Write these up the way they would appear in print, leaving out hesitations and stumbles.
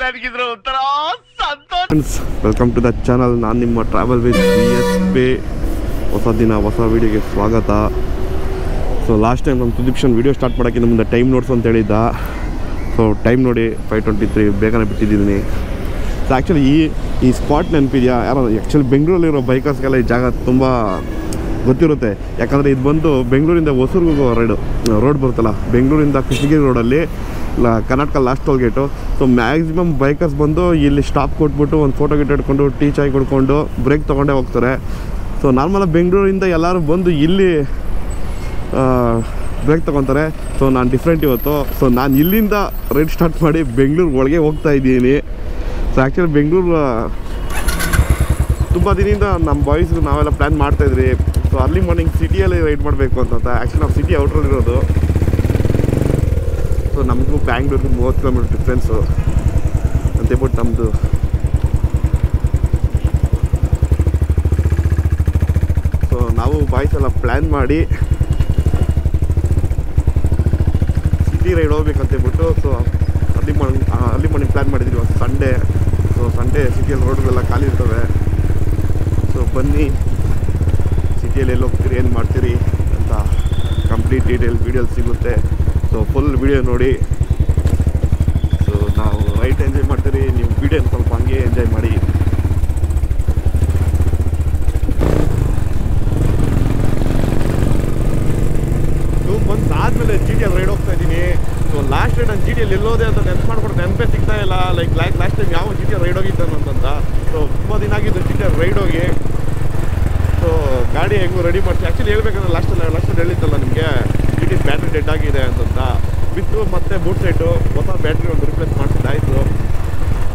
ನನಗಿದ್ರ ಒಂಥರ ಸಂತೋಷ. Welcome to the channel. ನಾನು ನಿಮ್ಮ ಟ್ರಾವೆಲ್ ವಿತ್ BSP. ಹೊಸ ದಿನ ಹೊಸ ವೀಡಿಯೋಗೆ ಸ್ವಾಗತ. ಸೊ ಲಾಸ್ಟ್ ಟೈಮ್ ನಮ್ಮ ಸುದೀಪ್ಷನ್ ವೀಡಿಯೋ ಸ್ಟಾರ್ಟ್ ಮಾಡೋಕ್ಕಿಂತ ಮುಂದೆ ಟೈಮ್ ನೋಡ್ಸು ಅಂತ ಹೇಳಿದ್ದ. ಸೊ ಟೈಮ್ ನೋಡಿ 5:23 ಬೇಗನೆ ಬಿಟ್ಟಿದ್ದೀನಿ. ಸೊ ಆ್ಯಕ್ಚುಲಿ ಈ ಸ್ಪಾಟ್ ನೆನಪಿದೆಯಾ? ಯಾರೋ ಆ್ಯಕ್ಚುಲಿ ಬೆಂಗಳೂರಲ್ಲಿರೋ ಬೈಕರ್ಸ್ಗೆಲ್ಲ ಈ ಜಾಗ ತುಂಬ ಗೊತ್ತಿರುತ್ತೆ. ಯಾಕಂದರೆ ಇದು ಬಂದು ಬೆಂಗಳೂರಿಂದ ಹೊಸೂರಿಗೆ ರೋಡ್ ಬರುತ್ತಲ್ಲ, ಬೆಂಗಳೂರಿಂದ ಕೃಷ್ಣಗಿರಿ ರೋಡಲ್ಲಿ Karnataka last toll gate. So maximum bikers ಬಂದು ಇಲ್ಲಿ ಸ್ಟಾಪ್ ಕೊಟ್ಬಿಟ್ಟು ಒಂದು ಫೋಟೋ ಗಿಟ್ ಇಟ್ಕೊಂಡು ಟೀ ಚಾಯ್ ಕೊಡ್ಕೊಂಡು ಬ್ರೇಕ್ ತೊಗೊಂಡೇ ಹೋಗ್ತಾರೆ. ಸೊ ನಾರ್ಮಲಾಗಿ ಬೆಂಗಳೂರಿಂದ ಎಲ್ಲರೂ ಬಂದು ಇಲ್ಲಿ ಬ್ರೇಕ್ ತೊಗೊತಾರೆ. ಸೊ ನಾನು ಡಿಫ್ರೆಂಟ್ ಇವತ್ತು. ಸೊ ನಾನು ಇಲ್ಲಿಂದ ರೈಡ್ ಸ್ಟಾರ್ಟ್ ಮಾಡಿ ಬೆಂಗಳೂರು ಒಳಗೆ ಹೋಗ್ತಾ ಇದ್ದೀನಿ. ಸೊ ಆ್ಯಕ್ಚುಲಿ ಬೆಂಗಳೂರು ತುಂಬ ದಿನದಿಂದ ನಮ್ಮ ಬಾಯ್ಸ್ಗೆ ನಾವೆಲ್ಲ ಪ್ಲ್ಯಾನ್ ಮಾಡ್ತಾಯಿದ್ರಿ. ಸೊ ಅರ್ಲಿ ಮಾರ್ನಿಂಗ್ ಸಿಟಿಯಲ್ಲಿ ರೈಡ್ ಮಾಡಬೇಕು ಅಂತ. ಆ್ಯಕ್ಚುಲಿ ನಾವು ಸಿಟಿ ಔಟ್ರಲ್ಲಿರೋದು. ಸೊ ನಮಗೂ ಬ್ಯಾಂಗ್ಳೂರಿಗೆ 30 ಕಿಲೋಮೀಟರ್ ಡಿಫ್ರೆನ್ಸು ಅಂತೇಳ್ಬಿಟ್ಟು ನಮ್ಮದು ಸೊ ನಾವು ಬಾಯ್ಸ್ ಎಲ್ಲ ಪ್ಲ್ಯಾನ್ ಮಾಡಿ ಸಿಟಿ ರೈಡ್ ಹೋಗ್ಬೇಕಂತೇಳ್ಬಿಟ್ಟು ಸೊ ಅರ್ಲಿ ಮಾರ್ನಿಂಗ್ ಪ್ಲ್ಯಾನ್ ಮಾಡಿದ್ವಿ. ಇವತ್ತು ಸಂಡೇ. ಸೊ ಸಂಡೇ ಸಿಟಿಯಲ್ಲಿ ರೋಡ್ಗಳೆಲ್ಲ ಖಾಲಿ ಇರ್ತವೆ. ಸೊ ಬನ್ನಿ, ಸಿಟಿಯಲ್ಲಿ ಎಲ್ಲಿ ಹೋಗ್ತೀರಿ, ಏನು ಮಾಡ್ತೀರಿ ಅಂತ ಕಂಪ್ಲೀಟ್ ಡೀಟೇಲ್ ವೀಡಿಯೋಲಿ ಸಿಗುತ್ತೆ. ಸೊ ಫುಲ್ ವೀಡಿಯೋ ನೋಡಿ. ಸೊ ನಾವು ರೈಟ್ ಎಂಜಾಯ್ ಮಾಡ್ತೀರಿ, ನೀವು ವೀಡಿಯೋನ ಸ್ವಲ್ಪ ಹಂಗೆ ಎಂಜಾಯ್ ಮಾಡಿ. ಆದಮೇಲೆ GTಯಲ್ಲಿ ರೈಡ್ ಹೋಗ್ತಾ ಇದ್ದೀನಿ. ಸೊ ಲಾಸ್ಟ್ ಟೈಮ್ ನಾನು GTಯಲ್ಲಿ ಎಲ್ಲೋದೆ ಅಂತ ಮಾಡ್ಕೊಂಡು ನೆನಪೇ ಸಿಗ್ತಾ ಇಲ್ಲ. ಲಾಸ್ಟ್ ಟೈಮ್ ಯಾವ GTಯಲ್ಲಿ ರೈಡ್ ಹೋಗಿದ್ದಾನು ಅಂತಂತ. ಸೊ ತುಂಬ ದಿನ ಆಗಿದ್ದು GTಯಲ್ಲಿ ರೈಡ್ ಹೋಗಿ. ಸೊ ಗಾಡಿ ಹೆಂಗೂ ರೆಡಿ ಮಾಡ್ತೀವಿ. ಆ್ಯಕ್ಚುಲಿ ಹೇಳ್ಬೇಕಂದ್ರೆ ಲಾಸ್ಟ್ ಹೇಳಿತ್ತಲ್ಲ ನಿಮಗೆ, GT ಬ್ಯಾಟ್ರಿ ಡೆಡ್ ಆಗಿದೆ ಅಂತಂತ. ಬಿತ್ತು ಮತ್ತೆ ಬೂಟ್ ಸೈಟು ಹೊಸ ಬ್ಯಾಟ್ರಿ ಒಂದು ರಿಪ್ಲೇಸ್ ಮಾಡಿಸಿದ್ದಾಯಿತು.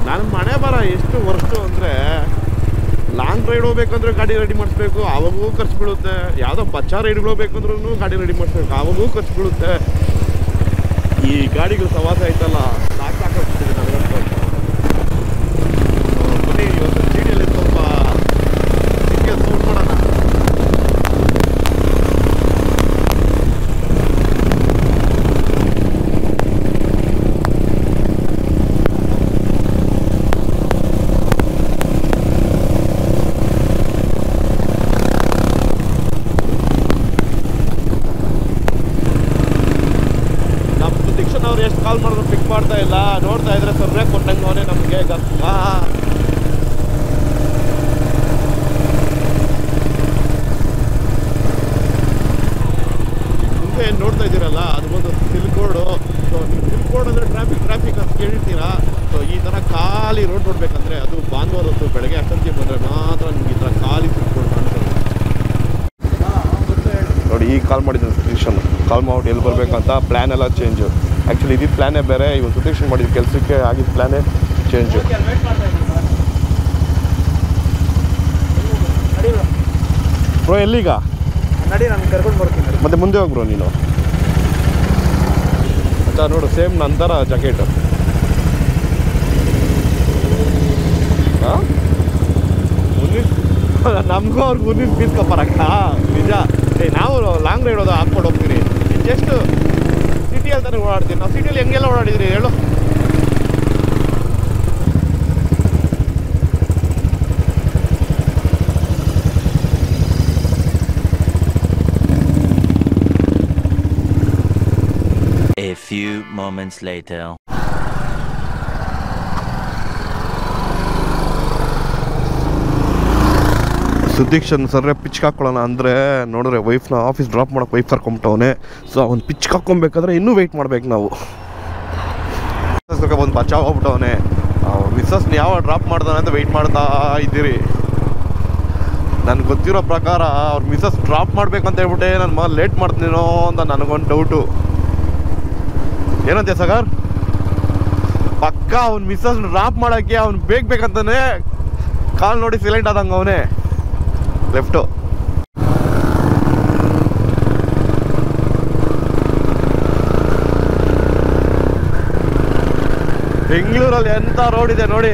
ನನ್ನ ಮನೆ ಬರ ಎಷ್ಟು ವರ್ಷು ಅಂದರೆ, ಲಾಂಗ್ ರೈಡ್ ಹೋಗ್ಬೇಕಂದ್ರೆ ಗಾಡಿ ರೆಡಿ ಮಾಡಿಸ್ಬೇಕು, ಆವಾಗೂ ಖರ್ಚು ಬೀಳುತ್ತೆ. ಯಾವುದೋ ಬಚ್ಚಾ ರೈಡ್ಗಳು ಹೋಗ್ಬೇಕಂದ್ರೂ ಗಾಡಿ ರೆಡಿ ಮಾಡಿಸ್ಬೇಕು, ಆವಾಗೂ ಖರ್ಚು ಬೀಳುತ್ತೆ. ಈ ಗಾಡಿಗಳು ಸವಾಸ ಆಯ್ತಲ್ಲ, ಸಾಕಾಗ್ಬಿಟ್ಟಿದೆ ನನಗಂತೂ. ಬನ್ನಿ ಇವತ್ತು GTಯಲ್ಲಿ ಸ್ವಲ್ಪ ಸಿಟಿಯಲ್ಲಿ ಸೌಂಡ್ ಮಾಡೋಣ. ಅವ್ರು ಎಷ್ಟು ಕಾಲ್ ಮಾಡಿದ್ರು ಪಿಕ್ ಮಾಡ್ತಾ ಇಲ್ಲ. ನೋಡ್ತಾ ಇದ್ರೆ ಸರ್ರೆ ಕೊಟ್ಟಂಗೆ ಅವನೇ ನಮಗೆ ಮುಂದೆ ಏನು ನೋಡ್ತಾ ಇದ್ದೀರಲ್ಲ, ಅದು ಒಂದು ಸಿಲ್ಕೋಡು. ಸೊ ನೀವು ಸಿಲ್ಕೋಡ್ ಅಂದರೆ ಟ್ರಾಫಿಕ್ ಅಂತ ಕೇಳಿರ್ತೀರಾ. ಸೊ ಈ ಥರ ಖಾಲಿ ರೋಡ್ ನೋಡ್ಬೇಕಂದ್ರೆ ಅದು ಭಾನುವಾರ ಹೊತ್ತು ಬೆಳಗ್ಗೆ ಅಷ್ಟೊತ್ತಿಗೆ ಬಂದರೆ ಮಾತ್ರ ನಿಮ್ಗೆ ಈ ಥರ ಖಾಲಿ ಸಿಲ್ಕೋಡ್ ಕಾಣಿಸ್ತದೆ ನೋಡಿ. ಈಗ ಕಾಲ್ ಮಾಡಿದ್ದು ಸುದೀಕ್ಷನ್ ಕಾಲ್ ಮಾಡ್ಬಿಟ್ಟು ಎಲ್ಲಿ ಬರಬೇಕಂತ ಪ್ಲ್ಯಾನ್ ಎಲ್ಲ ಚೇಂಜು. ಆ್ಯಕ್ಚುಲಿ ಇದ್ದಿದ್ದು ಪ್ಲ್ಯಾನೇ ಬೇರೆ, ಇವತ್ತು ಸುದೀಕ್ಷನ್ ಮಾಡಿದ ಕೆಲಸಕ್ಕೆ ಆಗಿದ್ದ ಪ್ಲ್ಯಾನೇ ಚೇಂಜು. ಬ್ರೋ ಎಲ್ಲಿಗ ನಡಿ, ನಾನು ಕರ್ಕೊಂಡು ಬರ್ತೀನಿ. ಮತ್ತೆ ಮುಂದೆ ಹೋಗಿ ಬ್ರೋ ನೀನು ಅಂತ ನೋಡು. ಸೇಮ್ ನಂತರ ಜಾಕೆಟು. ಹಾಂ ನಮಗೂ ಅವ್ರಿಗೆ 19 ಪೀಸ್ ಕಪ್ಪರಕ್ಕ ನಿಜ. ನಾವು ಲಾಂಗ್ ರೈಡ್ ಹಾಕ್ಕೊಂಡು ಹೋಗ್ತೀರಿ. ಜಸ್ಟ್ ಸಿಟಿಯಲ್ಲಿ ತಾನೇ ಓಡಾಡ್ತೀವಿ ನಾವು. ಸಿಟಿಯಲ್ಲಿ ಹೆಂಗೆಲ್ಲ ಓಡಾಡಿದ್ರಿ ಹೇಳು? A few moments later. Sudikshan ಸರ್ರೆ ಪಿಚ್ ಹಾಕ್ಕೊಳ್ಳೋಣ ಅಂದರೆ ನೋಡಿದ್ರೆ ವೈಫ್ನ ಆಫೀಸ್ ಡ್ರಾಪ್ ಮಾಡೋಕೆ ವೈಫ್ ಕರ್ಕೊಂಬಿಟ್ಟವನೆ. ಸೊ ಅವ್ನು ಪಿಚ್ ಹಾಕ್ಕೊಬೇಕಾದ್ರೆ ಇನ್ನೂ ವೆಯ್ಟ್ ಮಾಡ್ಬೇಕು ನಾವು. ಒಂದು ಬಚಾವ್ ಹೋಗ್ಬಿಟ್ಟವನೆ. ಮಿಸ್ಸಸ್ನ ಯಾವ ಡ್ರಾಪ್ ಮಾಡ್ದಾನೆ ಅಂತ ವೆಯ್ಟ್ ಮಾಡ್ತಾ ಇದ್ದೀರಿ. ನನಗೆ ಗೊತ್ತಿರೋ ಪ್ರಕಾರ ಅವ್ರ ಮಿಸ್ಸಸ್ ಡ್ರಾಪ್ ಮಾಡ್ಬೇಕಂತ ಹೇಳ್ಬಿಟ್ಟೆ ನನ್ನ ಮಗ ಲೇಟ್ ಮಾಡ್ತೀನೋ ಅಂತ ನನಗೊಂದು ಡೌಟು. ಏನಂತೆ ಸಗರ್? ಪಕ್ಕ ಅವ್ನ ಮಿಸ್ಸಸ್ ಡ್ರಾಪ್ ಮಾಡೋಕ್ಕೆ ಅವ್ನು ಬೇಕಂತಾನೆ ಕಾಲ್ ನೋಡಿ ಸಿಲೆಂಟ್ ಆದಂಗೆ ಅವನೇ ಲೆಫ್ಟು. ಬೆಂಗಳೂರಲ್ಲಿ ಎಂಥ ರೋಡ್ ಇದೆ ನೋಡಿ.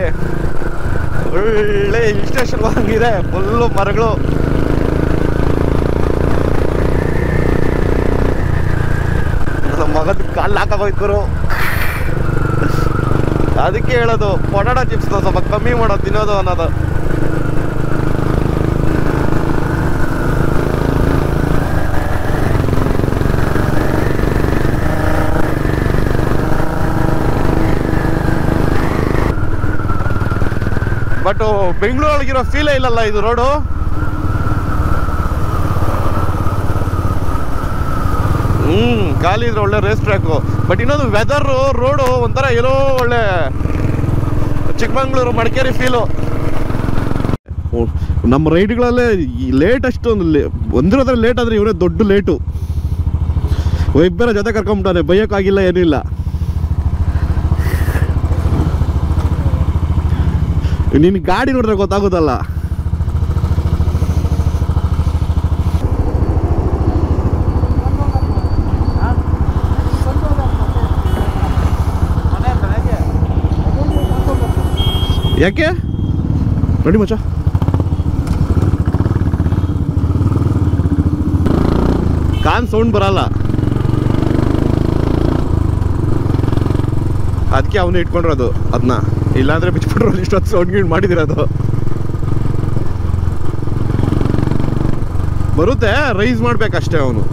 ಒಳ್ಳೆ ಹಿಲ್ ಸ್ಟೇಷನ್ ಹಂಗಿದೆ, ಫುಲ್ಲು ಮರಗಳು. ನಮ್ಮ ಮಗದ ಕಾಲು ಹಾಕೋಯ್ತರು. ಅದಕ್ಕೆ ಹೇಳೋದು ಪೊಟಾಟೊ ಚಿಪ್ಸ್ ಸ್ವಲ್ಪ ಕಮ್ಮಿ ಮಾಡೋದು ತಿನ್ನೋದು ಅನ್ನೋದು. ಬಟ್ ಬೆಂಗಳೂರೊಳಗಿರೋ ಫೀಲೇ ಇಲ್ಲಲ್ಲ ಇದು ರೋಡು. ಖಾಲಿ ಇದ್ರೆ ಒಳ್ಳೆ ರೇಸ್ ಟ್ರ್ಯಾಕು. ಬಟ್ ಇನ್ನೊಂದು ವೆದರ್ ರೋಡು ಒಂಥರ ಏನೋ ಒಳ್ಳೆ ಚಿಕ್ಕಮಂಗ್ಳೂರು ಮಡಿಕೇರಿ ಫೀಲು. ನಮ್ಮ ರೈಡ್ಗಳಲ್ಲೇ ಲೇಟ್ ಅಷ್ಟೊಂದು ಒಂದಿರೋದ್ರೆ ಲೇಟ್ ಆದರೆ ಇವರೇ ದೊಡ್ಡ ಲೇಟು. ಇಬ್ಬರ ಜೊತೆ ಕರ್ಕೊಂಬಿಟ್ಟಾನೆ, ಬೈಯೋಕ್ಕಾಗಿಲ್ಲ ಏನಿಲ್ಲ. ನಿನ್ನ ಗಾಡಿ ನೋಡಿದ್ರೆ ಗೊತ್ತಾಗೋದಲ್ಲ. ಯಾಕೆ ರೆಡಿ ಮಚ್ಚ? ಕಾನ್ ಸೌಂಡ್ ಬರಲ್ಲ, ಅದಕ್ಕೆ ಅವನು ಇಟ್ಕೊಂಡಿರೋದು ಅದನ್ನ. ಇಲ್ಲಾಂದ್ರೆ ಬಿಚ್ಬಿಟ್ರು ಇಷ್ಟೊತ್ತು ಸೌಂಡ್ ಗೀಡ್ ಮಾಡಿದಿರೋದು. ಬರುತ್ತೆ, ರೈಸ್ ಮಾಡ್ಬೇಕಷ್ಟೇ ಅವನು.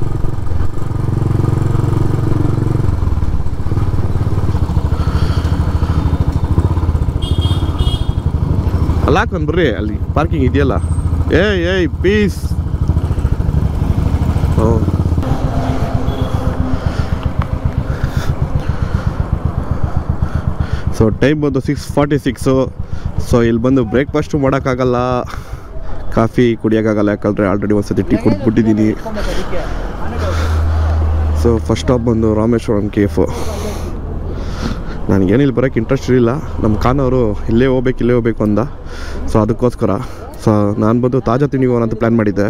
ಅಲ್ಲ ಹಾಕೊಂಡು ಬರ್ರಿ, ಅಲ್ಲಿ ಪಾರ್ಕಿಂಗ್ ಇದೆಯಲ್ಲ. ಏಯ್ ಪೀಸ್. ಸೊ ಟೈಮ್ ಬಂದು 6:46. ಸೊ ಇಲ್ಲಿ ಬಂದು ಬ್ರೇಕ್ಫಾಸ್ಟು ಮಾಡೋಕ್ಕಾಗಲ್ಲ, ಕಾಫಿ ಕುಡಿಯೋಕ್ಕಾಗಲ್ಲ, ಯಾಕಂದರೆ ಆಲ್ರೆಡಿ ಒಂದ್ಸತಿ ಟೀ ಕುಡಿದ್ಬಿಟ್ಟಿದ್ದೀನಿ. ಸೊ ಫಸ್ಟ್ ಸ್ಟಾಪ್ ಬಂದು ರಾಮೇಶ್ವರಂ ಕೇಫು. ನನಗೇನಿಲ್ಲಿ ಬರೋಕ್ಕೆ ಇಂಟ್ರೆಸ್ಟ್ ಇರಲಿಲ್ಲ. ನಮ್ಮ ಖಾನವರು ಇಲ್ಲೇ ಹೋಗ್ಬೇಕು ಅಂದ. ಸೊ ಅದಕ್ಕೋಸ್ಕರ ನಾನು ಬಂದು ತಾಜಾ ತಿಂಡಿಗೆ ಹೋಗೋಣ ಅಂತ ಪ್ಲ್ಯಾನ್ ಮಾಡಿದ್ದೆ.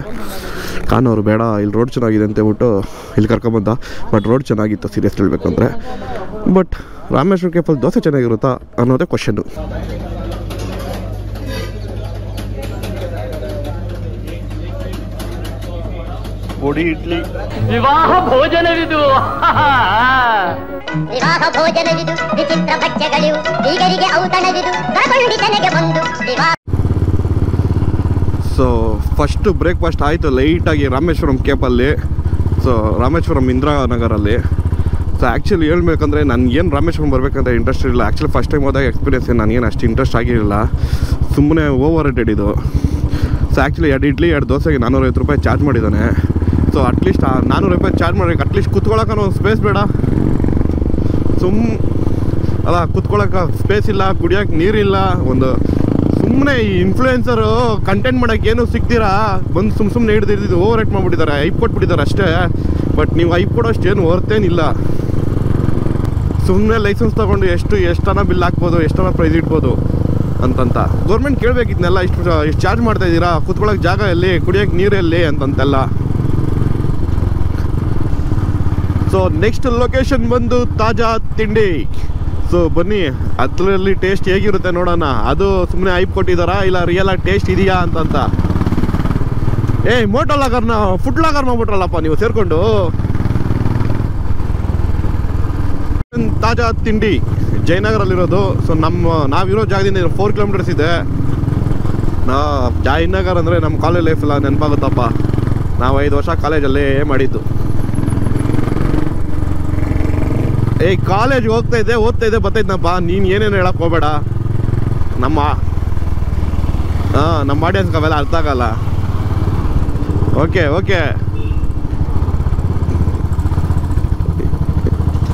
ಖಾನವರು ಬೇಡ, ಇಲ್ಲಿ ರೋಡ್ ಚೆನ್ನಾಗಿದೆ ಅಂತ ಹೇಳ್ಬಿಟ್ಟು ಇಲ್ಲಿ ಕರ್ಕೊಂಬಂದ. ಬಟ್ ರೋಡ್ ಚೆನ್ನಾಗಿತ್ತು ಸೀರಿಯಸ್ ಹೇಳಬೇಕು ಅಂದರೆ. ಬಟ್ ರಾಮೇಶ್ವರ ಕೇಫಲ್ಲಿ ದೋಸೆ ಚೆನ್ನಾಗಿರುತ್ತಾ ಅನ್ನೋದೇ ಕ್ವಶನ್ನು. ಪುಡಿ ಇಡ್ಲಿ, ವಿವಾಹ ಭೋಜನವಿದು. ವಿವಾಹ ಭೋಜನವಿದು, ವಿಚಿತ್ರ ಭಕ್ಷ್ಯಗಳಿವು, ಬೀಗರಿಗೆ ಔತಣವಿದು, ಕರಗೊಂಡಿತನೆಗೆ ಬಂದು ವಿವಾಹ. ಸೊ ಫಸ್ಟು ಬ್ರೇಕ್ಫಾಸ್ಟ್ ಆಯಿತು ಲೈಟಾಗಿ ರಾಮೇಶ್ವರಂ ಕೇಪಲ್ಲಿ. ಸೊ ರಾಮೇಶ್ವರಂ ಇಂದಿರಾನಗರಲ್ಲಿ. ಸೊ ಆ್ಯಕ್ಚುಲಿ ಹೇಳ್ಬೇಕಂದ್ರೆ ನನಗೇನು ರಾಮೇಶ್ವರಂ ಬರಬೇಕಂತ ಇಂಟ್ರೆಸ್ಟ್ ಇರಲಿಲ್ಲ. ಆ್ಯಕ್ಚುಲಿ ಫಸ್ಟ್ ಟೈಮ್ ಹೋದಾಗ ಎಕ್ಸ್ಪೀರಿಯನ್ಸ್ ನನಗೇನು ಅಷ್ಟು ಇಂಟ್ರೆಸ್ಟ್ ಆಗಿರಲಿಲ್ಲ. ಸುಮ್ಮನೆ ಓವರ್ ರೇಟೆಡ್ ಇದು. ಸೊ ಆ್ಯಕ್ಚುಲಿ 2 ಇಡ್ಲಿ 2 ದೋಸೆಗೆ 450 ರೂಪಾಯಿ ಚಾರ್ಜ್ ಮಾಡಿದ್ದಾನೆ. ಸೊ ಅಟ್ಲೀಸ್ಟ್ 400 ರೂಪಾಯಿ ಚಾರ್ಜ್ ಮಾಡೋಕ್ಕೆ ಅಟ್ಲೀಸ್ಟ್ ಕುತ್ಕೊಳ್ಳೋಕೆ ಒಂದು ಸ್ಪೇಸ್ ಬೇಡ? ಅಲ್ಲ, ಕುತ್ಕೊಳ್ಳೋಕೆ ಸ್ಪೇಸ್ ಇಲ್ಲ, ಕುಡಿಯೋಕೆ ನೀರಿಲ್ಲ. ಒಂದು ಸುಮ್ಮನೆ ಈ ಇನ್ಫ್ಲೂಯೆನ್ಸರು ಕಂಟೆಂಟ್ ಮಾಡೋಕ್ಕೆ ಏನೂ ಸಿಗ್ತೀರಾ ಬಂದು ಸುಮ್ಮನೆ ಹಿಡಿದಿದ್ದು ಓವರ್ ರೇಟ್ ಮಾಡಿಬಿಟ್ಟಿದ್ದಾರೆ, ಐಪ್ ಕೊಟ್ಬಿಟ್ಟಿದ್ದಾರೆ ಅಷ್ಟೇ. ಬಟ್ ನೀವು ಐಪ್ ಕೊಡೋಷ್ಟು ಏನು ವರ್ತೇನಿಲ್ಲ. ಸುಮ್ಮನೆ ಲೈಸೆನ್ಸ್ ತೊಗೊಂಡು ಎಷ್ಟನ ಬಿಲ್ ಹಾಕ್ಬೋದು, ಎಷ್ಟನ ಪ್ರೈಸ್ ಇಡ್ಬೋದು ಅಂತಂತ. ಗೌರ್ಮೆಂಟ್ ಕೇಳಬೇಕಿದ್ನೆಲ್ಲ, ಇಷ್ಟು ಚಾರ್ಜ್ ಮಾಡ್ತಾಯಿದ್ದೀರಾ, ಕುತ್ಕೊಳ್ಳೋಕೆ ಜಾಗ ಎಲ್ಲಿ, ಕುಡಿಯೋಕ್ಕೆ ನೀರೆಲ್ಲಿ ಅಂತಂತೆಲ್ಲ. ಸೊ ನೆಕ್ಸ್ಟ್ ಲೊಕೇಶನ್ ಬಂದು ತಾಜಾ ತಿಂಡಿ. ಸೊ ಬನ್ನಿ, ಅದರಲ್ಲಿ ಟೇಸ್ಟ್ ಹೇಗಿರುತ್ತೆ ನೋಡೋಣ. ಅದು ಸುಮ್ಮನೆ ಐಪ್ ಕೊಟ್ಟಿದ್ದಾರಾ ಇಲ್ಲ ರಿಯಲ್ ಆಗಿ ಟೇಸ್ಟ್ ಇದೆಯಾ ಅಂತಂತ. ಮೋಟೋ ಲಾಗರ್ನ ಫುಡ್ ಲಾಗರ್ ಮಾಡ್ಬಿಟ್ರಲ್ಲಪ್ಪ ನೀವು ಸೇರಿಕೊಂಡು. ತಾಜಾ ತಿಂಡಿ ಜಯನಗರಲ್ಲಿರೋದು. ಸೊ ನಾವಿರೋ ಜಾಗದಿಂದ 4 ಕಿಲೋಮೀಟರ್ಸ್ ಇದೆ. ಜಯನಗರ್ ಅಂದರೆ ನಮ್ಮ ಕಾಲೇಜ್ ಲೈಫೆಲ್ಲ ನೆನಪಾಗುತ್ತಪ್ಪ. ನಾವು 5 ವರ್ಷ ಕಾಲೇಜಲ್ಲೇ ಮಾಡಿದ್ದು. ಕಾಲೇಜ್ಗೆ ಓದ್ತಾ ಇದ್ದೆ ಬರ್ತಾಯಿದ್ನಪ್ಪ. ನೀನು ಏನೇನು ಹೇಳಕ್ಕೆ ಹೋಗಬೇಡ. ನಮ್ಮ ಆಡಿಯನ್ಸ್ಗೆ ಅವೆಲ್ಲ ಅರ್ಥ ಆಗಲ್ಲ. ಓಕೆ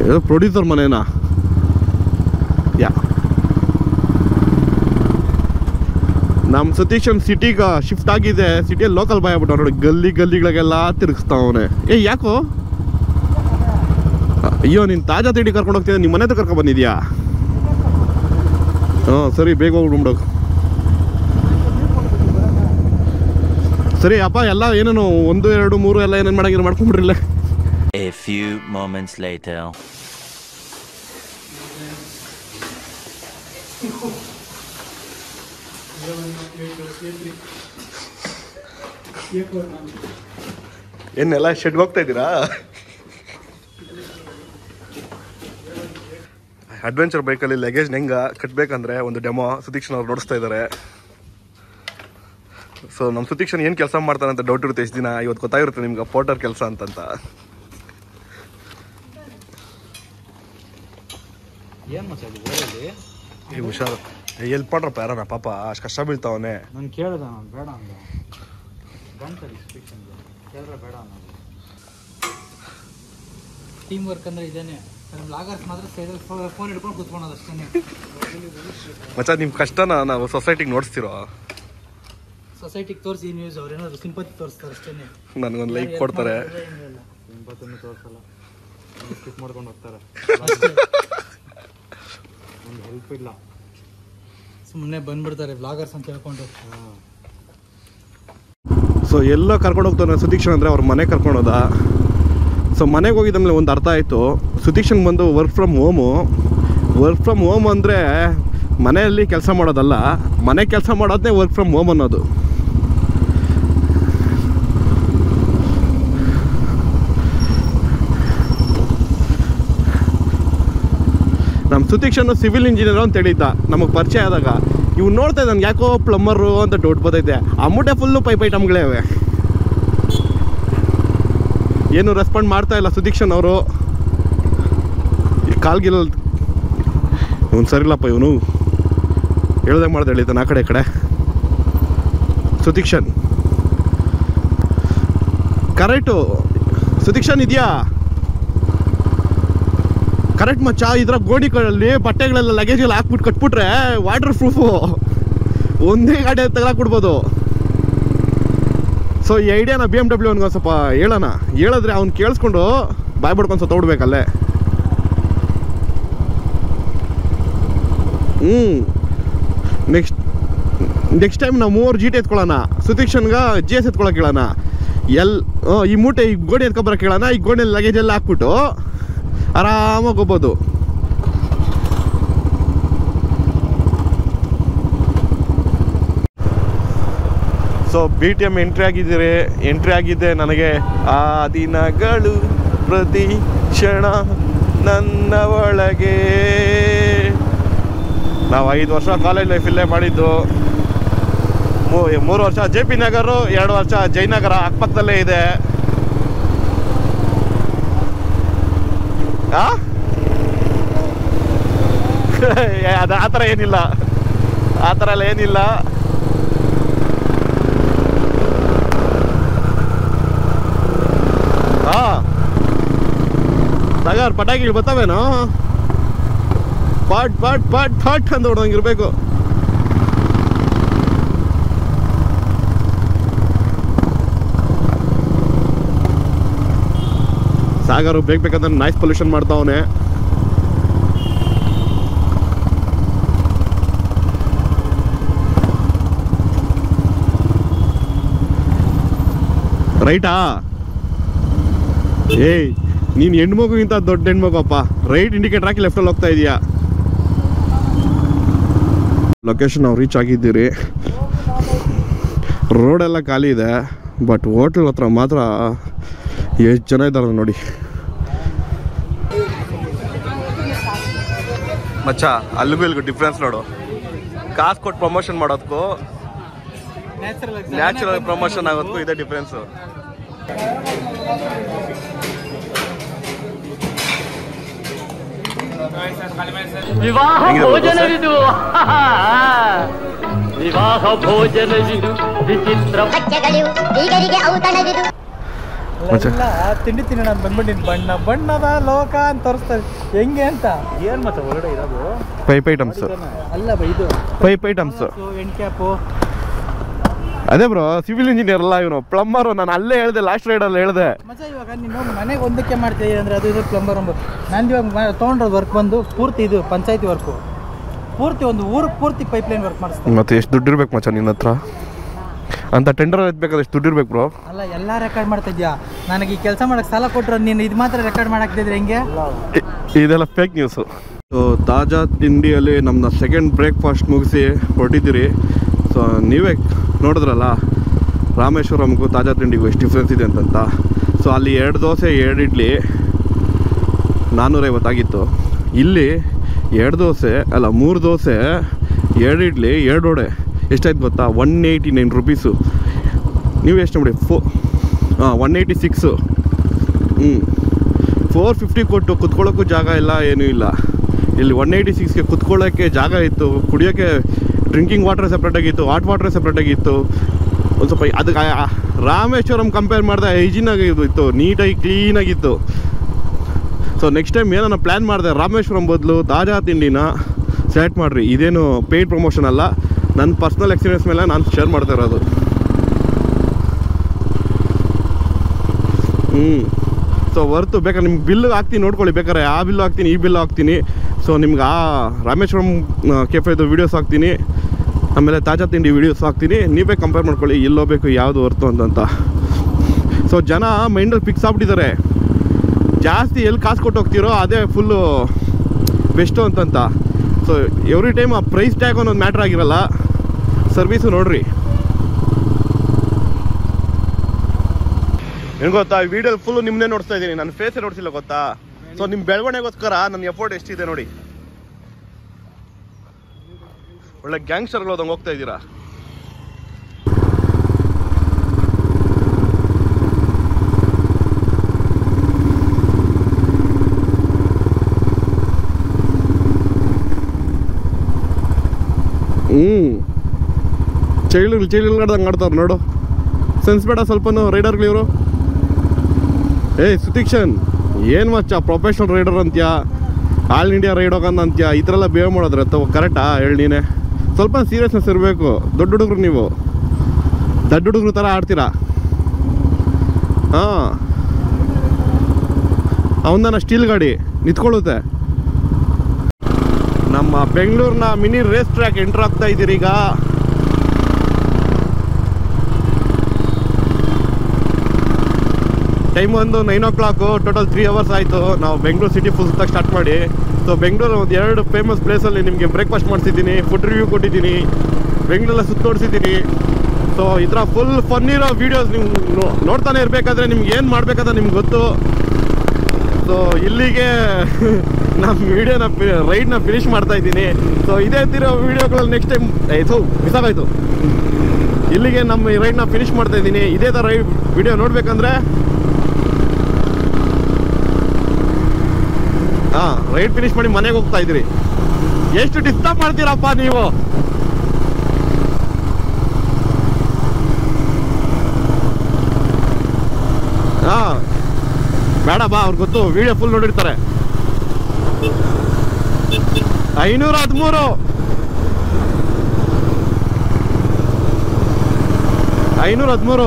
ಇದು ಪ್ರೊಡ್ಯೂಸರ್ ಮನೇನಾ? ನಮ್ಮ ಸತೀಶನ್ ಸಿಟಿಗೆ ಶಿಫ್ಟ್ ಆಗಿದೆ. ಸಿಟಿಯಲ್ಲಿ ಲೋಕಲ್ ಬಾಯ್ ಆಗ್ಬಿಟ್ಟು ನೋಡಿ, ಗಲ್ಲಿಗಳಿಗೆಲ್ಲ ತಿರುಗಿಸ್ತಾವನೆ. ಯಾಕೋ? ಅಯ್ಯೋ, ನೀನು ತಾಜಾ ತಿಂಡಿ ಕರ್ಕೊಂಡು ಹೋಗ್ತಿದ್ದೆ, ನಿಮ್ಮ ಮನೆ ಹತ್ರ ಕರ್ಕೊಂಡು ಬಂದಿದ್ಯಾ? ಸರಿ, ಬೇಗ ಹೋಗ್ಬಿಡು. ಸರಿ ಅಪ್ಪ, ಎಲ್ಲ ಏನೇನು 1, 2, 3 ಎಲ್ಲ ಏನೇನು ಮಾಡಾಗಿರೋ ಮಾಡ್ಕೊಂಬಿಡ್ರಿಲ್ಲ. A few moments later. ಏನೆಲ್ಲ ಶೆಡ್ಗೆ ಹೋಗ್ತಾ ಇದ್ದೀರಾ? ಅಡ್ವೆಂಚರ್ ಬೈಕಲ್ಲಿ ಲಗೇಜ್ ಹೆಂಗೆ ಕಟ್ಟಬೇಕಂದ್ರೆ ಒಂದು ಡೆಮೋ ಸುದೀಕ್ಷನ್ ಅವ್ರು ನೋಡಿಸ್ತಾ ಇದ್ದಾರೆ. ಸೊ ನಮ್ಮ ಸುದೀಕ್ಷನ್ ಏನು ಕೆಲಸ ಮಾಡ್ತಾನೆ ಅಂತ ಡೌಟ್ ಇರುತ್ತೆ ಎಷ್ಟು ದಿನ. ಇವತ್ತು ಗೊತ್ತಾಗಿರುತ್ತೆ ನಿಮ್ಗೆ ಪೋರ್ಟರ್ ಕೆಲಸ ಅಂತಂತ. ಏನು ಮಚ್ಚ ಅದು ಊರಲ್ಲಿ ಈ ಹುಷಾರು ಎಲ್ಪ್ ಮಾಡ್ರಪ್ಪ ಯಾರನ ಪಾಪ ಅಷ್ಟು ಕಷ್ಟ ಬೀಳ್ತಾವನೆ. ನಾನು ಕೇಳಿದೆ ನಾನು ಬೇಡ ಅಂದ ಬಂತಲ್ಲಿ ಸ್ಪೀಕ್ಷನ್ಗೆ ಕೇಳಿದ್ರೆ ಬೇಡ ಅನ್ನೋದು. ಟೀಮ್ ವರ್ಕ್ ಅಂದರೆ ಇದೇನೆ. ಬ್ಲಾಗರ್ಸ್ ಮಾತ್ರ ಸೈಡಲ್ಲಿ ಫೋನ್ ಹಿಡ್ಕೊಂಡು ಕೂತ್ಕೊಳ್ಳೋದು ಅಷ್ಟೇ. ಮಚ್ಚ ನಿಮ್ಮ ಕಷ್ಟನ ನಾವು ಸೊಸೈಟಿಗೆ ನೋಡಿಸ್ತಿರೋ. ಸೊಸೈಟಿಗೆ ತೋರಿಸಿ ನ್ಯೂಸ್ ಅವ್ರೇನಾದ್ರು ಸಿಂಪತಿ ತೋರಿಸ್ತಾರೆ ಅಷ್ಟೇ. ನನಗೊಂದು ಲೈಕ್ ಕೊಡ್ತಾರೆ. ಸಿಂಪತಿನೂ ತೋರಿಸಲ್ಲ, ಸ್ಕಿಪ್ ಮಾಡ್ಕೊಂಡು ಹೋಗ್ತಾರೆ. ಒಂದು ಹೆಲ್ಪ್ ಇಲ್ಲ, ಸುಮ್ಮನೆ ಬಂದ್ಬಿಡ್ತಾರೆ ಬ್ಲಾಗರ್ಸ್ ಅಂತ ಹೇಳ್ಕೊಂಡು. ಸೊ ಎಲ್ಲೋ ಕರ್ಕೊಂಡು ಹೋಗ್ತಾನೆ ಸುದೀಕ್ಷನ್ ಅಂದರೆ ಅವ್ರ ಮನೆ ಕರ್ಕೊಂಡೋದ. ಸೊ ಮನೆಗೆ ಹೋಗಿದ್ದಾಮೇಲೆ ಒಂದು ಅರ್ಥ ಆಯಿತು. ಸುದೀಕ್ಷನ್ ಬಂದು ವರ್ಕ್ ಫ್ರಮ್ ಹೋಮ್ ಅಂದರೆ ಮನೆಯಲ್ಲಿ ಕೆಲಸ ಮಾಡೋದಲ್ಲ, ಮನೆ ಕೆಲಸ ಮಾಡೋದನ್ನೇ ವರ್ಕ್ ಫ್ರಮ್ ಹೋಮ್ ಅನ್ನೋದು. ನಮ್ಮ ಸುದೀಕ್ಷನ್ ಸಿವಿಲ್ ಇಂಜಿನಿಯರ್ ಅಂತ ಹೇಳಿದ್ದ ನಮಗೆ ಪರಿಚಯ ಆದಾಗ. ಇವು ನೋಡ್ತಾ ನನಗೆ ಯಾಕೋ ಪ್ಲಂಬರು ಅಂತ ಡೌಟ್ ಬರ್ತೈತೆ. ಅಮ್ಮೂಟೆ ಫುಲ್ಲು ಪೈಪ್ ಐಟಮ್ಗಳೇ ಅವೆ. ಏನು ರೆಸ್ಪಾಂಡ್ ಮಾಡ್ತಾ ಇಲ್ಲ ಸುದೀಕ್ಷನ್ ಅವರು. ಈ ಕಾಲ್ಗಿಲ್ಲ ಇವನು ಸರಿಲ್ಲಪ್ಪ, ಇವನು ಹೇಳ್ದೆ ಮಾಡ್ದೆ ಹೇಳಿದ್ದಾನೆ ಆ ಕಡೆ ಈ ಕಡೆ. ಸುದೀಕ್ಷನ್ ಕರೆಕ್ಟು. ಸುದೀಕ್ಷನ್ ಇದೆಯಾ? ಕರೆಕ್ಟ್ ಮಚ್ಚ. ಇದ್ರ ಗೋಣಿಗಳಲ್ಲಿ ಬಟ್ಟೆಗಳೆಲ್ಲ ಲಗೇಜೆಲ್ಲ ಹಾಕ್ಬಿಟ್ಟು ಕಟ್ಬಿಟ್ರೆ ವಾಟರ್ ಪ್ರೂಫು ಒಂದೇ ಗಾಡಿ ತೆಗೆದಾಕ್ಬಿಡ್ಬೋದು. ಸೊ ಈ ಐಡಿಯಾನ BMW ಅವ್ನಿಗೆ ಸ್ವಲ್ಪ ಹೇಳೋಣ. ಹೇಳಿದ್ರೆ ಅವ್ನು ಕೇಳಿಸ್ಕೊಂಡು ಬಾಯ್ ಬಡ್ಕೊಂಡು ಸತ್ತೋಡ್ಬೇಕಲ್ಲೇ. ನೆಕ್ಸ್ಟ್ ಟೈಮ್ ನಾವು 3 GT ಎತ್ಕೊಳ್ಳೋಣ. ಸುದೀಕ್ಷನ್ಗೆ GS ಎತ್ಕೊಳಕ್ಕೆ ಹೇಳೋಣ. ಈ ಮೂಟೆ ಈ ಗೋಣಿ ಎತ್ಕೊಬರಕ್ಕೆ ಹೇಳೋಣ. ಈ ಗೋಣಿಯಲ್ಲಿ ಲಗೇಜ್ ಎಲ್ಲ ಹಾಕ್ಬಿಟ್ಟು ಆರಾಮಾಗಿ ಹೋಗ್ಬೋದು. ಸೊ BTM ಎಂಟ್ರಿ ಆಗಿದೆ ನನಗೆ. ಆ ದಿನಗಳು ಪ್ರತಿ ಕ್ಷಣ ನನ್ನ ಒಳಗೆ. ನಾವು 5 ವರ್ಷ ಕಾಲೇಜ್ ಲೈಫ್ ಇಲ್ಲೇ ಮಾಡಿದ್ದು. 3 ವರ್ಷ JP ನಗರು, 2 ವರ್ಷ ಜಯನಗರ ಅಕ್ಕಪಕ್ಕದಲ್ಲೇ ಇದೆ. ಅದು ಆ ಥರ ಏನಿಲ್ಲ, ಆ ಥರ ಎಲ್ಲ ಏನಿಲ್ಲ. ಸಾಗರ್ ಪಟಾಕಿಗಳು ಬರ್ತಾವೇನೋ? ಪಾಟ್ ಪಾಟ್ ಪಾಟ್ ಪಾಟ್ ಅಂತ ಹೊಡ್ದಂಗಿರ್ಬೇಕು. ಸಾಗರು ಬೇಕಂತ ನಾಯ್ಸ್ ಪೊಲ್ಯೂಷನ್ ಮಾಡ್ತಾವನೆ. ರೈಟಾ? ಏಯ್ ನೀನು ಹೆಣ್ಮಗುಗಿಂತ ದೊಡ್ಡ ಹೆಣ್ಮಗಪ್ಪ. ರೈಟ್ ಇಂಡಿಕೇಟರ್ ಹಾಕಿ ಲೆಫ್ಟಲ್ಲಿ ಹೋಗ್ತಾ ಇದೀಯಾ. ಲೊಕೇಶನ್ ನಾವು ರೀಚ್ ಆಗಿದ್ದೀರಿ. ರೋಡೆಲ್ಲ ಖಾಲಿ ಇದೆ, ಬಟ್ ಹೋಟೆಲ್ ಹತ್ರ ಮಾತ್ರ ಎಷ್ಟು ಜನ ಇದ್ದಾರೆ ನೋಡಿ. ಮಚ್ಚ ಅಲ್ಲಿಗೂ ಇಲ್ಲಿಗೂ ಡಿಫ್ರೆನ್ಸ್ ನೋಡು. ಕಾಸು ಕೊಟ್ಟು ಪ್ರಮೋಷನ್ ಮಾಡೋದಕ್ಕೂ ನ್ಯಾಚುರಲ್ ಪ್ರಮೋಷನ್ ಆಗೋದಕ್ಕೂ ಇದೆ ಡಿಫ್ರೆನ್ಸು. ವಿವಾಹ ಭೋಜನವಿದು, ವಿವಾಹ ಭೋಜನವಿದು, ವಿಚಿತ್ರ ಬಚ್ಚೆಗಳಿವು ಬೀಗರಿಗೆ ಔತಣವಿದು. ಎಲ್ಲ ತಿಂಡಿ ತಿನ್ನೋಣ ಅಂತ ಬಂದ್ಬಿಟ್ಟು ಬಣ್ಣದ ಲೋಕ ಅಂತ ತೋರಿಸ್ತಾರೆ. ಹೆಂಗೆ ಅಂತ ಏನು ಮತ್ತೆ ಹೊರಗಡೆ ಇರೋದು ಪೈಪ್ ಐಟಮ್ಸ್ ಅಲ್ಲ ಇದು ಪೈಪ್ ಐಟಮ್ಸ್ ಎಂಡ್ ಕ್ಯಾಪು. ಅದೇ ಬ್ರೋ, ಸಿವಿಲ್ ಇಂಜಿನಿಯರ್ ಅಲ್ಲ ಇವನು, ಪ್ಲಂಬರು. ನಾನು ಅಲ್ಲೇ ಹೇಳಿದೆ, ಲಾಸ್ಟ್ ರೈಡಲ್ಲಿ ಹೇಳಿದೆ. ಮತ್ತೆ ಇವಾಗ ನೀನು ಮನೆಗೆ ಒಂದಕ್ಕೆ ಮಾಡ್ತೀವಿ ಅಂದರೆ ಅದು ಇದು ಪ್ಲಂಬರ್ ನಾನು ಇವಾಗ ತೊಗೊಂಡ್ರೋದು ವರ್ಕ್ ಬಂದು ಪೂರ್ತಿ ಇದು ಪಂಚಾಯತಿ ವರ್ಕು, ಪೂರ್ತಿ ಒಂದು ಊರಿಗೆ ಪೂರ್ತಿ ಪೈಪ್ಲೈನ್ ವರ್ಕ್ ಮಾಡಿಸ್ತೀನಿ. ಮತ್ತೆ ಎಷ್ಟು ದುಡ್ಡು ಇರ್ಬೇಕು ಮಚ್ಚ ನಿನ್ನ ಹತ್ರ? ಅಂತ ಟೆಂಡರ್ ಎತ್ಬೇಕಾದ್ರೆ ಎಷ್ಟು ದುಡ್ಡು ಇರ್ಬೇಕು ಬ್ರೋ? ಅಲ್ಲ ಎಲ್ಲ ರೆಕಾರ್ಡ್ ಮಾಡ್ತಾ ಇದ್ಯಾ? ನನಗೆ ಈ ಕೆಲಸ ಮಾಡೋಕ್ಕೆ ಸಾಲ ಕೊಟ್ಟರು, ನೀನು ಇದು ಮಾತ್ರ ರೆಕಾರ್ಡ್ ಮಾಡಾಕ್ತಿದ್ರೆ ಹೆಂಗೆ? ಇದೆಲ್ಲ ಫೇಕ್ ನ್ಯೂಸು. ಸೊ ತಾಜಾ ತಿಂಡಿಯಲ್ಲಿ ನಮ್ಮನ್ನ ಸೆಕೆಂಡ್ ಬ್ರೇಕ್ಫಾಸ್ಟ್ ಮುಗಿಸಿ ಹೊರಟಿದ್ದೀರಿ. ಸೊ ನೀವೇ ನೋಡಿದ್ರಲ್ಲ ರಾಮೇಶ್ವರಂಗೂ ತಾಜಾ ತಿಂಡಿಗೂ ಎಷ್ಟು ಡಿಫ್ರೆನ್ಸ್ ಇದೆ ಅಂತಂತ. ಸೊ ಅಲ್ಲಿ 2 ದೋಸೆ 2 ಇಡ್ಲಿ 450 ಆಗಿತ್ತು. ಇಲ್ಲಿ 2 ದೋಸೆ ಅಲ್ಲ 3 ದೋಸೆ 2 ಇಡ್ಲಿ 2 ವಡೆ ಎಷ್ಟಾಯ್ತು ಗೊತ್ತಾ? 189 ರುಪೀಸು. ನೀವು ಎಷ್ಟು ನೋಡಿ 186. 450 ಕೊಟ್ಟು ಕುತ್ಕೊಳ್ಳೋಕ್ಕೂ ಜಾಗ ಇಲ್ಲ, ಏನೂ ಇಲ್ಲ. ಇಲ್ಲಿ 186ಗೆ ಕುತ್ಕೊಳ್ಳೋಕ್ಕೆ ಜಾಗ ಇತ್ತು, ಕುಡಿಯೋಕ್ಕೆ ಡ್ರಿಂಕಿಂಗ್ ವಾಟರ್ ಸಪ್ರೇಟಾಗಿತ್ತು, ಹಾಟ್ ವಾಟರ್ ಸಪ್ರೇಟಾಗಿತ್ತು. ಒಂದು ಸ್ವಲ್ಪ ಅದಕ್ಕೆ ರಾಮೇಶ್ವರಂ ಕಂಪೇರ್ ಮಾಡಿದೆ ಹೈಜೀನಾಗಿ ಇತ್ತು, ನೀಟಾಗಿ ಕ್ಲೀನಾಗಿತ್ತು. ಸೊ ನೆಕ್ಸ್ಟ್ ಟೈಮ್ ಏನೋ ಪ್ಲ್ಯಾನ್ ಮಾಡಿದೆ, ರಾಮೇಶ್ವರಂ ಬದಲು ತಾಜಾ ತಿಂಡಿನ ಸೆಲೆಕ್ಟ್ ಮಾಡಿರಿ. ಇದೇನು ಪೇಯ್ಡ್ ಪ್ರಮೋಷನ್ ಅಲ್ಲ, ನನ್ನ ಪರ್ಸ್ನಲ್ ಎಕ್ಸ್ಪೀರಿಯನ್ಸ್ ಮೇಲೆ ನಾನು ಶೇರ್ ಮಾಡ್ತಾ ಇರೋದು. ಸೊ ವರ್ತು ಬೇಕಾದ್ರೆ ನಿಮ್ಗೆ ಬಿಲ್ಲು ಹಾಕ್ತೀನಿ, ನೋಡ್ಕೊಳ್ಳಿ. ಬೇಕಾದ್ರೆ ಆ ಬಿಲ್ಲು ಹಾಕ್ತೀನಿ, ಈ ಬಿಲ್ಲು ಹಾಕ್ತೀನಿ. ಸೊ ನಿಮ್ಗೆ ಆ ರಾಮೇಶ್ವರಂ ಕೆಫೆದು ವೀಡಿಯೋಸ್ ಹಾಕ್ತೀನಿ, ಆಮೇಲೆ ತಾಜಾ ತಿಂಡಿ ವೀಡಿಯೋಸ್ ಹಾಕ್ತೀನಿ. ನೀವೇ ಕಂಪೇರ್ ಮಾಡ್ಕೊಳ್ಳಿ ಎಲ್ಲಿ ಹೋಗ್ಬೇಕು, ಯಾವುದು ವರ್ತು ಅಂತ. ಸೊ ಜನ ಮೈಂಡಲ್ಲಿ ಫಿಕ್ಸ್ ಆಗ್ಬಿಟ್ಟಿದ್ದಾರೆ, ಜಾಸ್ತಿ ಎಲ್ಲಿ ಕಾಸು ಕೊಟ್ಟು ಹೋಗ್ತಿರೋ ಅದೇ ಫುಲ್ಲು ಬೆಸ್ಟು ಅಂತಂತ. ಸೊ ಎವ್ರಿ ಟೈಮ್ ಆ ಪ್ರೈಸ್ ಟ್ಯಾಗ್ ಅನ್ನೋದು ಮ್ಯಾಟ್ರ್ ಆಗಿರಲ್ಲ, ಸರ್ವೀಸು ನೋಡ್ರಿ. ಏನು ಗೊತ್ತಾ, ಈ ವಿಡಿಯೋ ಫುಲ್ಲು ನಿಮ್ಮನ್ನೇ ನೋಡ್ತಾ ಇದ್ದೀನಿ, ನನ್ನ ಫೇಸೇ ನೋಡ್ಸಿಲ್ಲ ಗೊತ್ತಾ. ಸೊ ನಿಮ್ಮ ಬೆಳವಣಿಗೆಗೋಸ್ಕರ ನನ್ನ ಎಫರ್ಟ್ ಎಷ್ಟಿದೆ ನೋಡಿ. ಒಳ್ಳೆ ಗ್ಯಾಂಗ್ಸ್ಟರ್ಗಳು ಹೋದಂಗೆ ಹೋಗ್ತಾ ಇದ್ದೀರಾ. ಚೈಲ್ಡ್ಗಳ್ದಂಗೆ ಆಡ್ತಾರೆ ನೋಡು. ಸೆನ್ಸ್ ಬೇಡ ಸ್ವಲ್ಪನೂ ರೈಡರ್ಗಳು ಇವರು. ಸುತೀಕ್ಷನ್ ಏನು ಮಚ್ಚ, ಪ್ರೊಫೆಷ್ನಲ್ ರೈಡರ್ ಅಂತ್ಯಾ, ಆಲ್ ಇಂಡಿಯಾ ರೈಡ್ ಹೋಗೋಣ ಅಂತ್ಯಾ, ಈ ಥರ ಎಲ್ಲ ಬಿಹೇವ್ ಮಾಡೋದ್ರೆ ಕರೆಕ್ಟಾ ಹೇಳಿ ನೀನೆ? ಸ್ವಲ್ಪ ಸೀರಿಯಸ್ನೆಸ್ ಇರಬೇಕು. ದೊಡ್ಡ ಹುಡುಗರು ನೀವು, ದೊಡ್ಡ ಹುಡುಗರು ಥರ ಆಡ್ತೀರಾ. ಹಾಂ, ಅವನ ಸ್ಟೀಲ್ ಗಾಡಿ ನಿಂತ್ಕೊಳ್ಳುತ್ತೆ. ನಮ್ಮ ಬೆಂಗಳೂರಿನ ಮಿನಿ ರೇಸ್ ಟ್ರ್ಯಾಕ್ ಎಂಟ್ರ್ ಆಗ್ತಾ ಇದ್ದೀರಿ ಈಗ. ಟೈಮ್ ಒಂದು 9 o'clock, ಟೋಟಲ್ 3 hours ಆಯಿತು ನಾವು ಬೆಂಗಳೂರು ಸಿಟಿ ಫುಲ್ ಸುತ್ತಾಗಿ ಸ್ಟಾರ್ಟ್ ಮಾಡಿ. ಸೊ ಬೆಂಗಳೂರು ಒಂದು 2 ಫೇಮಸ್ ಪ್ಲೇಸಲ್ಲಿ ನಿಮಗೆ ಬ್ರೇಕ್ಫಾಸ್ಟ್ ಮಾಡಿಸಿದ್ದೀನಿ, ಫುಡ್ ರಿವ್ಯೂ ಕೊಟ್ಟಿದ್ದೀನಿ, ಬೆಂಗಳೂರೆಲ್ಲ ಸುತ್ತೋಡಿಸಿದ್ದೀನಿ. ಸೊ ಈ ಥರ ಫುಲ್ ಫನ್ ಇರೋ ವೀಡಿಯೋಸ್ ನೀವು ನೋಡ್ತಾನೆ ಇರಬೇಕಾದ್ರೆ ನಿಮ್ಗೆ ಏನು ಮಾಡಬೇಕಂತ ನಿಮ್ಗೆ ಗೊತ್ತು. ಸೊ ಇಲ್ಲಿಗೆ ನಮ್ಮ ವೀಡಿಯೋನ ರೈಡ್ನ ಫಿನಿಷ್ ಮಾಡ್ತಾ ಇದ್ದೀನಿ. ಸೊ ಇದೇ ತಿರೋ ವೀಡಿಯೋಗಳಲ್ಲಿ ನೆಕ್ಸ್ಟ್ ಟೈಮ್ ಮಿಸ್ ಆಗೋಯ್ತು. ಇಲ್ಲಿಗೆ ನಮ್ಮ ಈ ರೈಡ್ನ ಫಿನಿಷ್ ಮಾಡ್ತಾ ಇದ್ದೀನಿ. ಇದೇ ಥರ ವಿಡಿಯೋ ನೋಡ್ಬೇಕಂದ್ರೆ ರೈಡ್ ಫಿನಿಶ್ ಮಾಡಿ ಮನೆಗೆ ಹೋಗ್ತಾ ಇದ್ದೀರಿ. ಎಷ್ಟು ಡಿಸ್ಟರ್ಬ್ ಮಾಡ್ತೀರಪ್ಪ ನೀವು. ಬೇಡ ಬಾ, ಅವ್ರಿಗೆ ಗೊತ್ತು, ವಿಡಿಯೋ ಫುಲ್ ನೋಡಿರ್ತಾರೆ. 513